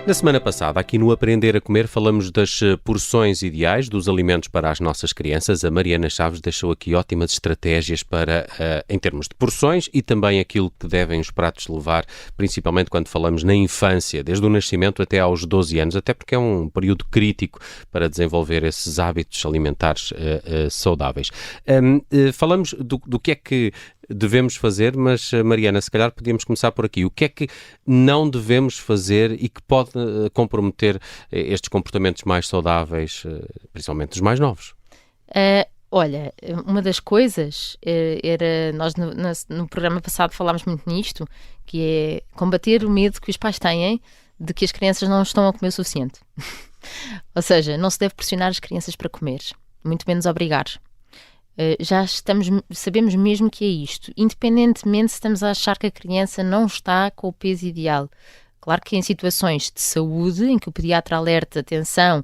Na semana passada, aqui no Aprender a Comer, falamos das porções ideais dos alimentos para as nossas crianças. A Mariana Chaves deixou aqui ótimas estratégias para, em termos de porções e também aquilo que devem os pratos levar, principalmente quando falamos na infância, desde o nascimento até aos 12 anos, até porque é um período crítico para desenvolver esses hábitos alimentares saudáveis. Falamos do que é que devemos fazer, mas Mariana, se calhar podíamos começar por aqui. O que é que não devemos fazer e que pode comprometer estes comportamentos mais saudáveis, principalmente os mais novos? Olha, uma das coisas era, nós no programa passado falámos muito nisto, que é combater o medo que os pais têm de que as crianças não estão a comer o suficiente. Ou seja, não se deve pressionar as crianças para comer, muito menos obrigar. Sabemos mesmo que é isto, independentemente se estamos a achar que a criança não está com o peso ideal. Claro que em situações de saúde, em que o pediatra alerta, atenção,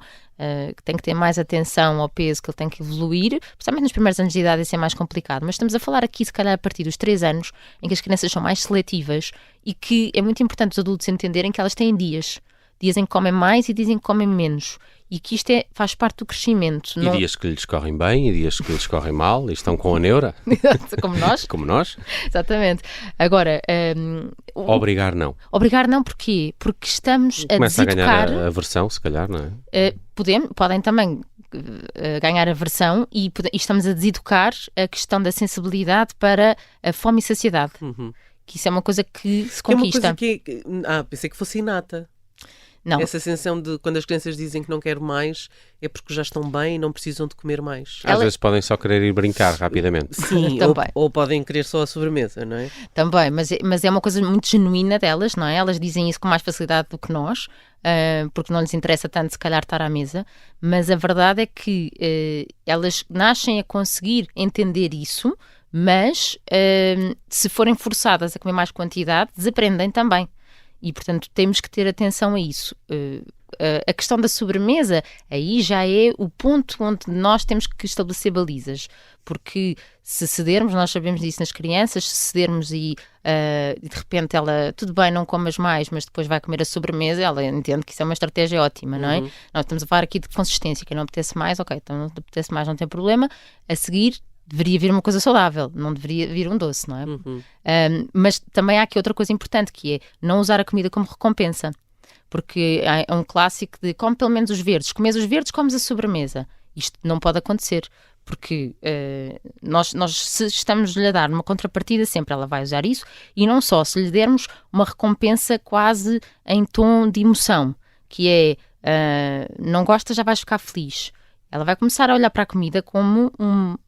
que tem que ter mais atenção ao peso, que ele tem que evoluir, principalmente nos primeiros anos de idade isso é mais complicado, mas estamos a falar aqui se calhar a partir dos 3 anos, em que as crianças são mais seletivas e que é muito importante os adultos entenderem que elas têm dias em que comem mais e dias em que comem menos. E que isto faz parte do crescimento. E dias que lhes correm bem e dias que lhes correm mal e estão com a neura. Como nós. Como nós. Exatamente. Agora... Obrigar não. Obrigar não porquê? Porque estamos a começa deseducar... a ganhar aversão, se calhar, não é? Podem também ganhar aversão e estamos a deseducar a questão da sensibilidade para a fome e saciedade. Uhum. Que isso é uma coisa que se conquista. É uma coisa que... pensei que fosse inata. Não. Essa sensação de quando as crianças dizem que não querem mais é porque já estão bem e não precisam de comer mais. Às vezes podem só querer ir brincar rapidamente. Sim, ou podem querer só a sobremesa, não é? Também, mas é uma coisa muito genuína delas, não é? Elas dizem isso com mais facilidade do que nós, porque não lhes interessa tanto se calhar estar à mesa, mas a verdade é que elas nascem a conseguir entender isso, mas se forem forçadas a comer mais quantidade, desaprendem também. E, portanto, temos que ter atenção a isso. A questão da sobremesa, aí já é o ponto onde nós temos que estabelecer balizas. Porque se cedermos, nós sabemos disso nas crianças, se cedermos e de repente ela, tudo bem, não comas mais, mas depois vai comer a sobremesa, ela entende que isso é uma estratégia ótima, não é? Nós estamos a falar aqui de consistência, que não apetece mais, ok, então não apetece mais, não tem problema. A seguir, deveria vir uma coisa saudável, não deveria vir um doce, não é? Mas também há aqui outra coisa importante, que é não usar a comida como recompensa. Porque é um clássico de come pelo menos os verdes. Comes os verdes, comes a sobremesa. Isto não pode acontecer, porque nós se estamos-lhe a dar uma contrapartida, sempre ela vai usar isso, e não só, se lhe dermos uma recompensa quase em tom de emoção, que é não gosta, já vais ficar feliz. Ela vai começar a olhar para a comida como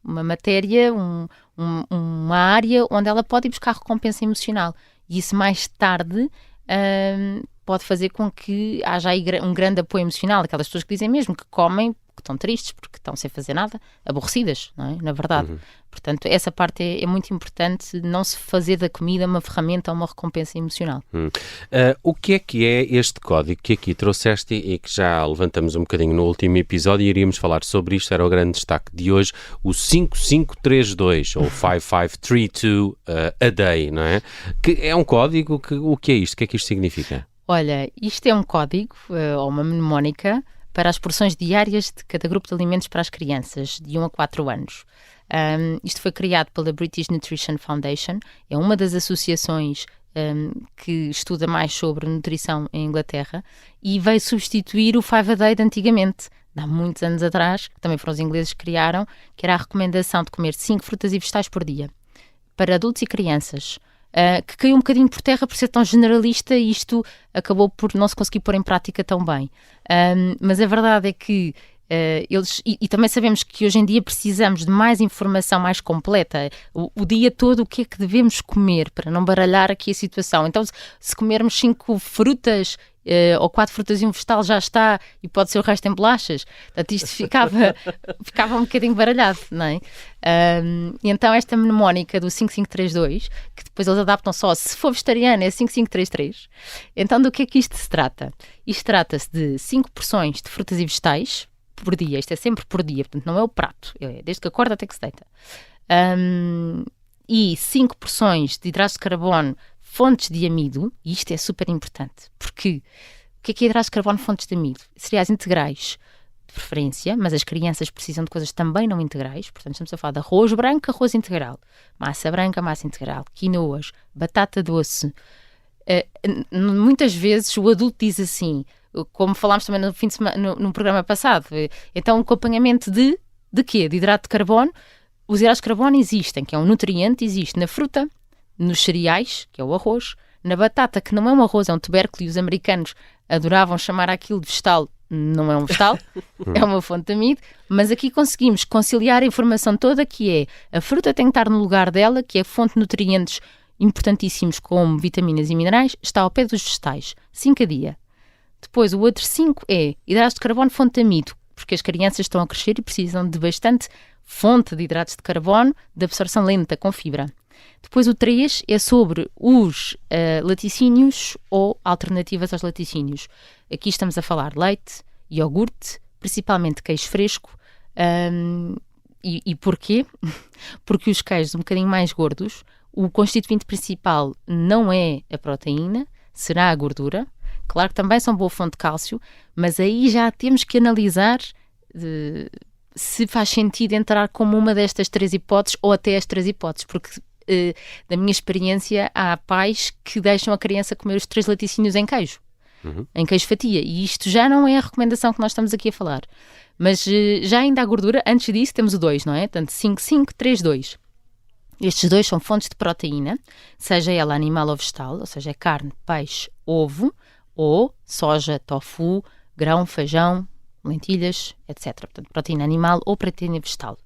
uma matéria, uma área onde ela pode ir buscar recompensa emocional. E isso mais tarde pode fazer com que haja aí um grande apoio emocional. Aquelas pessoas que dizem mesmo que comem, que estão tristes porque estão sem fazer nada, aborrecidas, não é? Na verdade. Portanto, essa parte é muito importante, não se fazer da comida uma ferramenta ou uma recompensa emocional. O que é este código que aqui trouxeste e que já levantamos um bocadinho no último episódio e iríamos falar sobre isto, era o grande destaque de hoje, o 5532 ou 5532 a day, não é? Que é um código, o que é isto? O que é que isto significa? Olha, isto é um código, ou uma mnemónica, para as porções diárias de cada grupo de alimentos para as crianças, de 1 a 4 anos. Isto foi criado pela British Nutrition Foundation, é uma das associações que estuda mais sobre nutrição em Inglaterra e veio substituir o 5 a day de antigamente, há muitos anos atrás, que também foram os ingleses que criaram, que era a recomendação de comer 5 frutas e vegetais por dia, para adultos e crianças. Que caiu um bocadinho por terra por ser tão generalista e isto acabou por não se conseguir pôr em prática tão bem. Mas a verdade é que eles, e também sabemos que hoje em dia precisamos de mais informação mais completa, o dia todo o que é que devemos comer para não baralhar aqui a situação. Então se comermos 5 frutas ou 4 frutas e um vegetal já está e pode ser o resto em bolachas, portanto isto ficava um bocadinho baralhado, não é? E então esta mnemónica do 5532, que depois eles adaptam só, se for vegetariano é 5533, então do que é que isto se trata? Isto trata-se de 5 porções de frutas e vegetais por dia, isto é sempre por dia, portanto não é o prato, é desde que acorda até que se deita. E 5 porções de hidratos de carbono, fontes de amido, e isto é super importante, porque que é hidratos de carbono fontes de amido? Cereais integrais, de preferência, mas as crianças precisam de coisas também não integrais, portanto estamos a falar de arroz branco, arroz integral, massa branca, massa integral, quinoas, batata doce. Muitas vezes o adulto diz assim, como falámos também no fim de semana, no programa passado, então o acompanhamento de quê? De hidrato de carbono. Os hidratos de carbono existem, que é um nutriente, existe na fruta, nos cereais, que é o arroz, na batata, que não é um arroz, é um tubérculo, e os americanos adoravam chamar aquilo de vegetal, não é um vegetal, é uma fonte de amido, mas aqui conseguimos conciliar a informação toda, que é, a fruta tem que estar no lugar dela, que é fonte de nutrientes importantíssimos como vitaminas e minerais, está ao pé dos vegetais, 5 a dia. Depois, o outro 5 é hidratos de carbono, fonte de amido, porque as crianças estão a crescer e precisam de bastante fonte de hidratos de carbono, de absorção lenta com fibra. Depois o 3 é sobre os laticínios ou alternativas aos laticínios. Aqui estamos a falar de leite, iogurte, principalmente queijo fresco. E porquê? Porque os queijos um bocadinho mais gordos, o constituinte principal não é a proteína, será a gordura. Claro que também são boa fonte de cálcio, mas aí já temos que analisar se faz sentido entrar como uma destas 3 hipóteses ou até as 3 hipóteses, porque da minha experiência há pais que deixam a criança comer os 3 laticínios em queijo, em queijo fatia, e isto já não é a recomendação que nós estamos aqui a falar. Mas já ainda há gordura, antes disso temos o 2, não é? Portanto, 5, 5, 3, 2. Estes 2 são fontes de proteína, seja ela animal ou vegetal, ou seja, é carne, peixe, ovo, ou soja, tofu, grão, feijão, lentilhas, etc. Portanto, proteína animal ou proteína vegetal.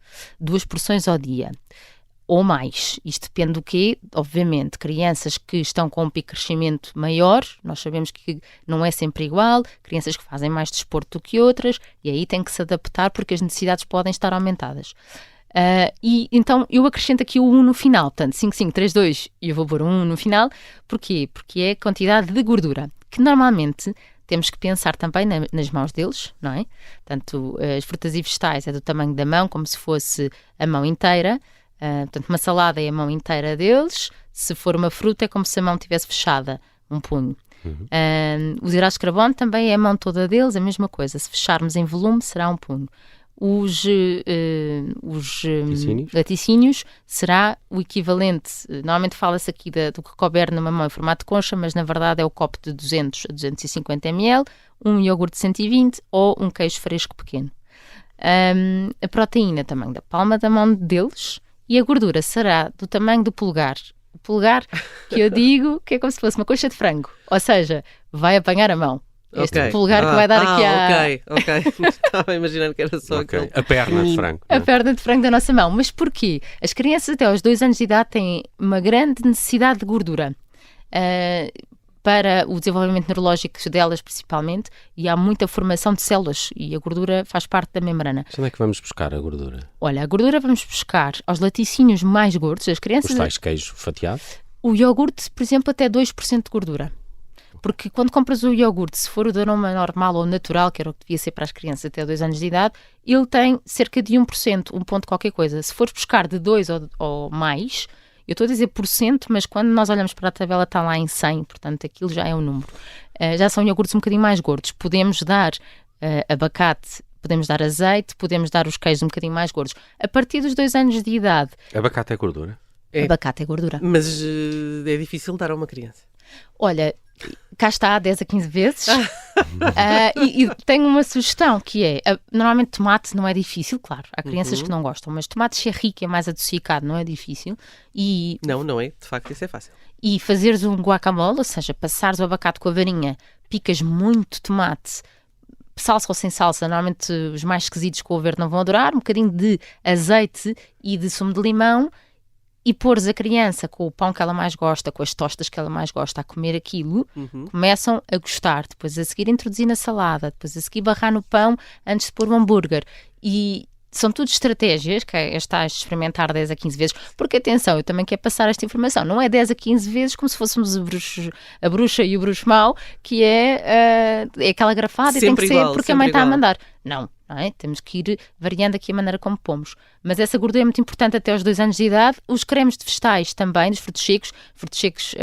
2 porções ao dia. Ou mais. Isto depende do quê? Obviamente, crianças que estão com um pico de crescimento maior, nós sabemos que não é sempre igual, crianças que fazem mais desporto do que outras, e aí tem que se adaptar porque as necessidades podem estar aumentadas. E então eu acrescento aqui o 1 no final, portanto 5, 5, 3, 2 e eu vou pôr um 1 no final. Porquê? Porque é a quantidade de gordura, que normalmente temos que pensar também nas mãos deles, não é? Portanto, as frutas e vegetais é do tamanho da mão, como se fosse a mão inteira. Portanto, uma salada é a mão inteira deles, se for uma fruta é como se a mão tivesse fechada, um punho. Os hidratos de carbono também é a mão toda deles, a mesma coisa, se fecharmos em volume será um punho. Os laticínios será o equivalente, normalmente fala-se aqui do que couber numa mão em formato de concha, mas na verdade é o copo de 200 a 250 ml, um iogurte de 120 ou um queijo fresco pequeno. A proteína também da palma da mão deles, e a gordura será do tamanho do polegar. O polegar, que eu digo que é como se fosse uma coxa de frango, ou seja, vai apanhar a mão. Este polegar que vai dar aqui à... Ok. Estava imaginando que era só aquele... A perna de frango. A perna de frango da nossa mão. Mas porquê? As crianças até aos 2 anos de idade têm uma grande necessidade de gordura. Para o desenvolvimento neurológico delas principalmente, e há muita formação de células e a gordura faz parte da membrana. Onde é que vamos buscar a gordura? Olha, a gordura vamos buscar aos laticínios mais gordos, as crianças... Os tais queijo fatiado? O iogurte, por exemplo, até 2% de gordura. Porque quando compras o iogurte, se for o de aroma normal ou natural, que era o que devia ser para as crianças até 2 anos de idade, ele tem cerca de 1%, 1 ponto qualquer coisa. Se fores buscar de 2 ou mais... Eu estou a dizer %, mas quando nós olhamos para a tabela está lá em 100, portanto aquilo já é um número. Já são iogurtes um bocadinho mais gordos. Podemos dar abacate, podemos dar azeite, podemos dar os queijos um bocadinho mais gordos. A partir dos 2 anos de idade... Abacate é gordura? Abacate é gordura. Mas é difícil dar a uma criança. Olha, cá está 10 a 15 vezes. E tenho uma sugestão que é, normalmente tomate não é difícil, claro, há crianças que não gostam, mas tomate cherry, que é mais adocicado, não é difícil. Não é, de facto isso é fácil. E fazeres um guacamole, ou seja, passares o abacate com a varinha, picas muito tomate, salsa ou sem salsa, normalmente os mais esquisitos com o verde não vão adorar, um bocadinho de azeite e de sumo de limão, e pôres a criança com o pão que ela mais gosta, com as tostas que ela mais gosta, a comer aquilo, começam a gostar. Depois a seguir introduzir na salada, depois a seguir barrar no pão antes de pôr o hambúrguer. E são tudo estratégias que estás a experimentar 10 a 15 vezes, porque atenção, eu também quero passar esta informação, não é 10 a 15 vezes como se fôssemos a bruxa e o bruxo mau, que é aquela grafada sempre e tem que igual, ser porque a mãe está a mandar. Não é? Temos que ir variando aqui a maneira como pomos. Mas essa gordura é muito importante até aos 2 anos de idade. Os cremes de vegetais também, dos frutos secos,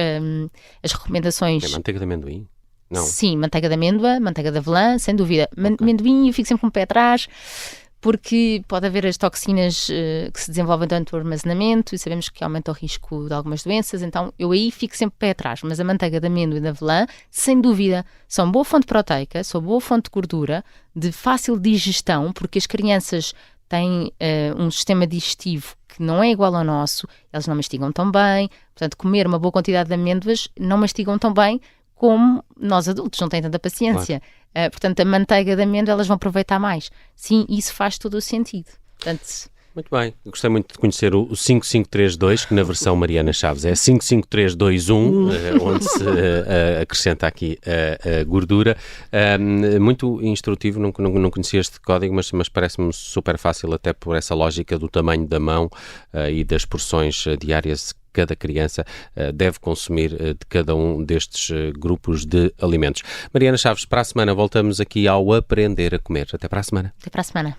as recomendações... É manteiga de amendoim? Não. Sim, manteiga de amêndoa, manteiga de avelã, sem dúvida. Amendoim eu fico sempre com o pé atrás, porque pode haver as toxinas que se desenvolvem durante o armazenamento e sabemos que aumenta o risco de algumas doenças, então eu aí fico sempre pé atrás. Mas a manteiga de amêndoa e de avelã, sem dúvida, são boa fonte proteica, são boa fonte de gordura, de fácil digestão, porque as crianças têm um sistema digestivo que não é igual ao nosso, eles não mastigam tão bem, portanto comer uma boa quantidade de amêndoas não mastigam tão bem como nós adultos, não têm tanta paciência. Claro. Portanto, a manteiga de amêndoa elas vão aproveitar mais. Sim, isso faz todo o sentido. Portanto, muito bem, eu gostei muito de conhecer o 5532, que na versão Mariana Chaves é 55321, onde se acrescenta aqui a gordura. Muito instrutivo, não conhecia este código, mas parece-me super fácil, até por essa lógica do tamanho da mão e das porções diárias que cada criança deve consumir de cada um destes grupos de alimentos. Mariana Chaves, para a semana voltamos aqui ao Aprender a Comer. Até para a semana. Até para a semana.